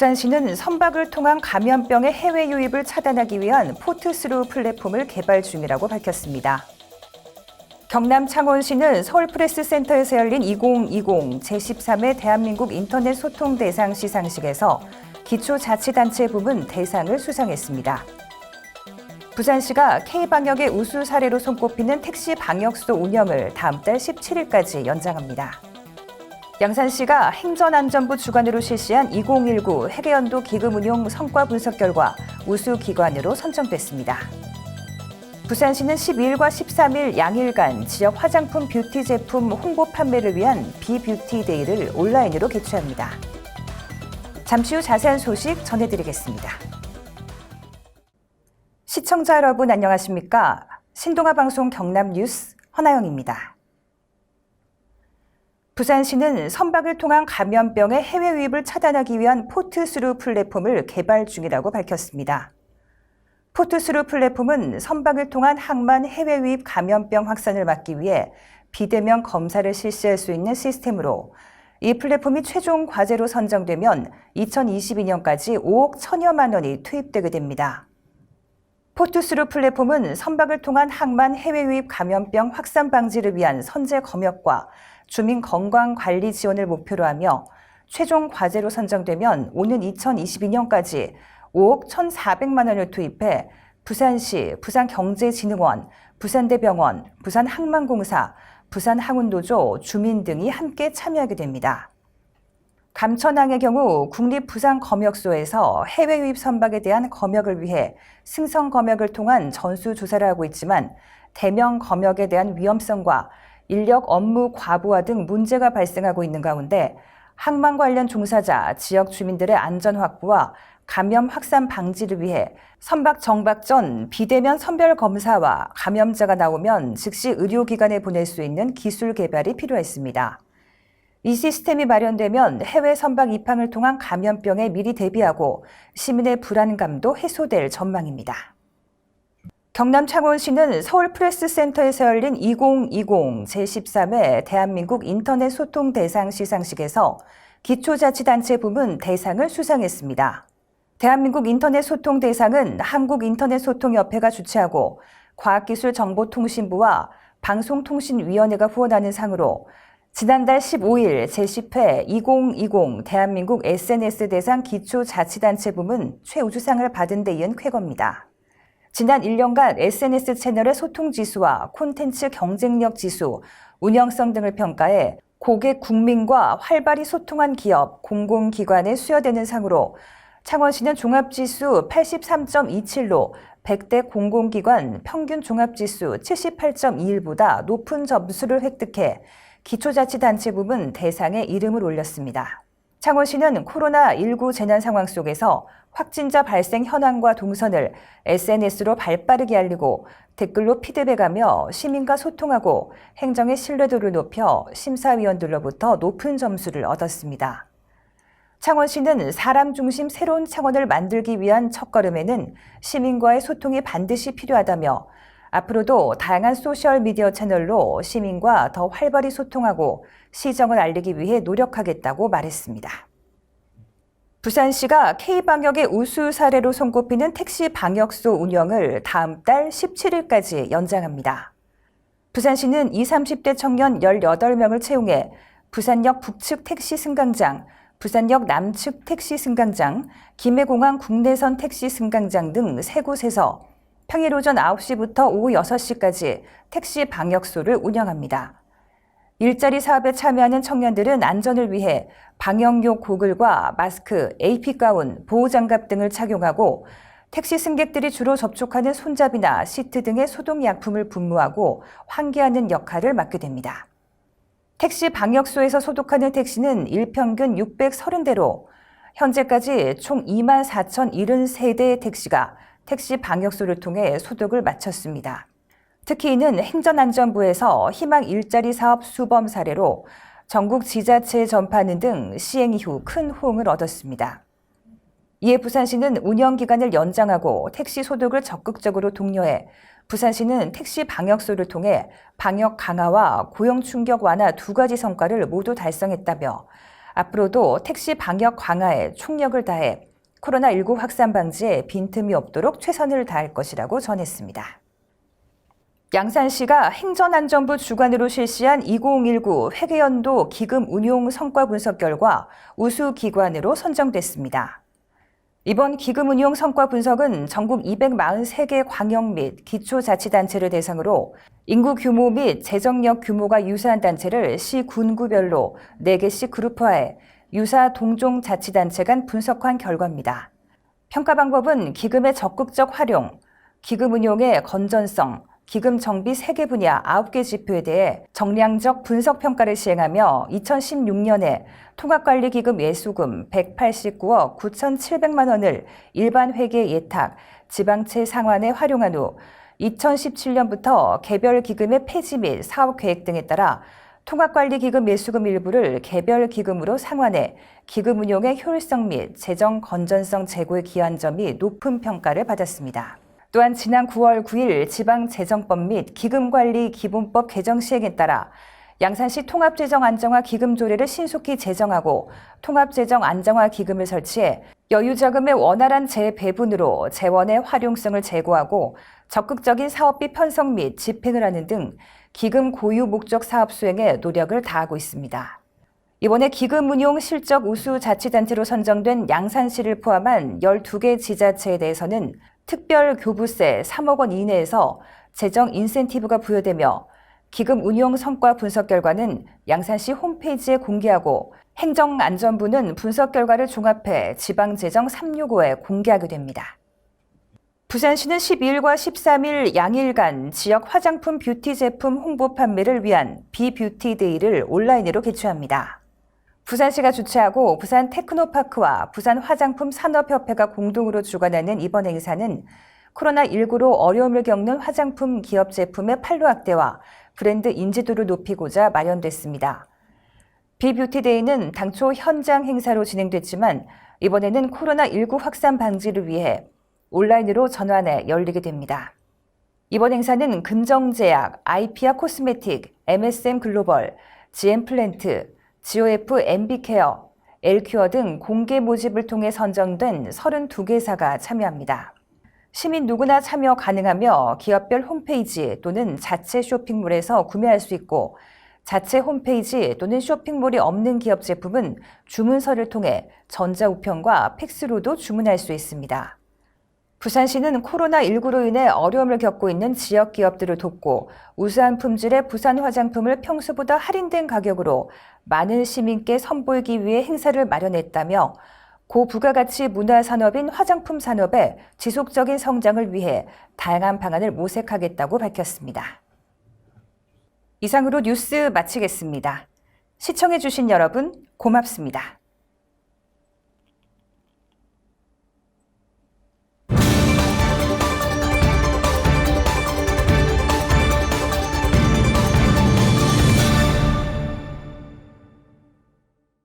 부산시는 선박을 통한 감염병의 해외 유입을 차단하기 위한 포트스루 플랫폼을 개발 중이라고 밝혔습니다. 경남 창원시는 서울프레스센터에서 열린 2020 제13회 대한민국 인터넷 소통 대상 시상식에서 기초자치단체 부문 대상을 수상했습니다. 부산시가 K방역의 우수 사례로 손꼽히는 택시 방역소 운영을 다음 달 17일까지 연장합니다. 양산시가 행전안전부 주관으로 실시한 2019 회계연도 기금 운용 성과 분석 결과 우수 기관으로 선정됐습니다. 부산시는 12일과 13일 양일간 지역 화장품 뷰티 제품 홍보 판매를 위한 비뷰티데이를 온라인으로 개최합니다. 잠시 후 자세한 소식 전해드리겠습니다. 시청자 여러분 안녕하십니까? 신동아방송 경남뉴스 허나영입니다. 부산시는 선박을 통한 감염병의 해외 유입을 차단하기 위한 포트스루 플랫폼을 개발 중이라고 밝혔습니다. 포트스루 플랫폼은 선박을 통한 항만 해외 유입 감염병 확산을 막기 위해 비대면 검사를 실시할 수 있는 시스템으로 이 플랫폼이 최종 과제로 선정되면 2022년까지 5억 1천여만 원이 투입되게 됩니다. 포트스루 플랫폼은 선박을 통한 항만 해외 유입 감염병 확산 방지를 위한 선제 검역과 주민 건강 관리 지원을 목표로 하며 최종 과제로 선정되면 오는 2022년까지 5억 1,400만 원을 투입해 부산시, 부산경제진흥원, 부산대병원, 부산항만공사, 부산항운노조, 주민 등이 함께 참여하게 됩니다. 감천항의 경우 국립부산검역소에서 해외 유입 선박에 대한 검역을 위해 승선 검역을 통한 전수 조사를 하고 있지만 대면 검역에 대한 위험성과 인력 업무 과부하 등 문제가 발생하고 있는 가운데 항만 관련 종사자, 지역 주민들의 안전 확보와 감염 확산 방지를 위해 선박 정박 전 비대면 선별 검사와 감염자가 나오면 즉시 의료기관에 보낼 수 있는 기술 개발이 필요했습니다. 이 시스템이 마련되면 해외 선박 입항을 통한 감염병에 미리 대비하고 시민의 불안감도 해소될 전망입니다. 경남 창원시는 서울프레스센터에서 열린 2020 제13회 대한민국 인터넷 소통 대상 시상식에서 기초자치단체 부문 대상을 수상했습니다. 대한민국 인터넷 소통 대상은 한국인터넷소통협회가 주최하고 과학기술정보통신부와 방송통신위원회가 후원하는 상으로 지난달 15일 제10회 2020 대한민국 SNS 대상 기초자치단체 부문 최우수상을 받은 데 이은 쾌거입니다. 지난 1년간 SNS 채널의 소통지수와 콘텐츠 경쟁력 지수, 운영성 등을 평가해 고객 국민과 활발히 소통한 기업, 공공기관에 수여되는 상으로 창원시는 종합지수 83.27로 100대 공공기관 평균 종합지수 78.21보다 높은 점수를 획득해 기초자치단체 부문 대상에 이름을 올렸습니다. 창원시는 코로나19 재난 상황 속에서 확진자 발생 현황과 동선을 SNS로 발빠르게 알리고 댓글로 피드백하며 시민과 소통하고 행정의 신뢰도를 높여 심사위원들로부터 높은 점수를 얻었습니다. 창원시는 사람 중심 새로운 창원을 만들기 위한 첫걸음에는 시민과의 소통이 반드시 필요하다며 앞으로도 다양한 소셜미디어 채널로 시민과 더 활발히 소통하고 시정을 알리기 위해 노력하겠다고 말했습니다. 부산시가 K방역의 우수 사례로 손꼽히는 택시 방역소 운영을 다음 달 17일까지 연장합니다. 부산시는 20, 30대 청년 18명을 채용해 부산역 북측 택시 승강장, 부산역 남측 택시 승강장, 김해공항 국내선 택시 승강장 등 3곳에서 평일 오전 9시부터 오후 6시까지 택시 방역소를 운영합니다. 일자리 사업에 참여하는 청년들은 안전을 위해 방역용 고글과 마스크, AP가운, 보호장갑 등을 착용하고 택시 승객들이 주로 접촉하는 손잡이나 시트 등의 소독약품을 분무하고 환기하는 역할을 맡게 됩니다. 택시 방역소에서 소독하는 택시는 일평균 630대로 현재까지 총 24,073대의 택시가 택시 방역소를 통해 소독을 마쳤습니다. 특히 이는 행정안전부에서 희망 일자리 사업 수범 사례로 전국 지자체에 전파하는 등 시행 이후 큰 호응을 얻었습니다. 이에 부산시는 운영기간을 연장하고 택시 소독을 적극적으로 독려해 부산시는 택시 방역소를 통해 방역 강화와 고용 충격 완화 2가지 성과를 모두 달성했다며 앞으로도 택시 방역 강화에 총력을 다해 코로나19 확산 방지에 빈틈이 없도록 최선을 다할 것이라고 전했습니다. 양산시가 행정안전부 주관으로 실시한 2019 회계연도 기금 운용 성과 분석 결과 우수 기관으로 선정됐습니다. 이번 기금 운용 성과 분석은 전국 243개 광역 및 기초자치단체를 대상으로 인구 규모 및 재정력 규모가 유사한 단체를 시 군구별로 4개씩 그룹화해 유사 동종 자치단체 간 분석한 결과입니다. 평가 방법은 기금의 적극적 활용, 기금 운용의 건전성, 기금 정비 3개 분야 9개 지표에 대해 정량적 분석 평가를 시행하며 2016년에 통합관리기금 예수금 189억 9,700만 원을 일반 회계 예탁, 지방채 상환에 활용한 후 2017년부터 개별 기금의 폐지 및 사업 계획 등에 따라 통합관리기금 예수금 일부를 개별 기금으로 상환해 기금 운용의 효율성 및 재정 건전성 제고에 기여한 점이 높은 평가를 받았습니다. 또한 지난 9월 9일 지방재정법 및 기금관리기본법 개정 시행에 따라 양산시 통합재정안정화기금조례를 신속히 제정하고 통합재정안정화기금을 설치해 여유자금의 원활한 재배분으로 재원의 활용성을 제고하고 적극적인 사업비 편성 및 집행을 하는 등 기금 고유 목적 사업 수행에 노력을 다하고 있습니다. 이번에 기금 운용 실적 우수 자치단체로 선정된 양산시를 포함한 12개 지자체에 대해서는 특별 교부세 3억 원 이내에서 재정 인센티브가 부여되며 기금 운용 성과 분석 결과는 양산시 홈페이지에 공개하고 행정안전부는 분석 결과를 종합해 지방재정 365에 공개하게 됩니다. 부산시는 12일과 13일 양일간 지역 화장품 뷰티 제품 홍보 판매를 위한 비뷰티데이를 온라인으로 개최합니다. 부산시가 주최하고 부산 테크노파크와 부산 화장품 산업협회가 공동으로 주관하는 이번 행사는 코로나19로 어려움을 겪는 화장품 기업 제품의 판로 확대와 브랜드 인지도를 높이고자 마련됐습니다. 비뷰티데이는 당초 현장 행사로 진행됐지만 이번에는 코로나19 확산 방지를 위해 온라인으로 전환해 열리게 됩니다. 이번 행사는 금정제약, 아이피아 코스메틱, MSM 글로벌, GM플랜트, GOF MB케어, 엘큐어 등 공개 모집을 통해 선정된 32개사가 참여합니다. 시민 누구나 참여 가능하며 기업별 홈페이지 또는 자체 쇼핑몰에서 구매할 수 있고 자체 홈페이지 또는 쇼핑몰이 없는 기업 제품은 주문서를 통해 전자우편과 팩스로도 주문할 수 있습니다. 부산시는 코로나19로 인해 어려움을 겪고 있는 지역 기업들을 돕고 우수한 품질의 부산 화장품을 평소보다 할인된 가격으로 많은 시민께 선보이기 위해 행사를 마련했다며 고부가가치 문화산업인 화장품 산업의 지속적인 성장을 위해 다양한 방안을 모색하겠다고 밝혔습니다. 이상으로 뉴스 마치겠습니다. 시청해주신 여러분 고맙습니다.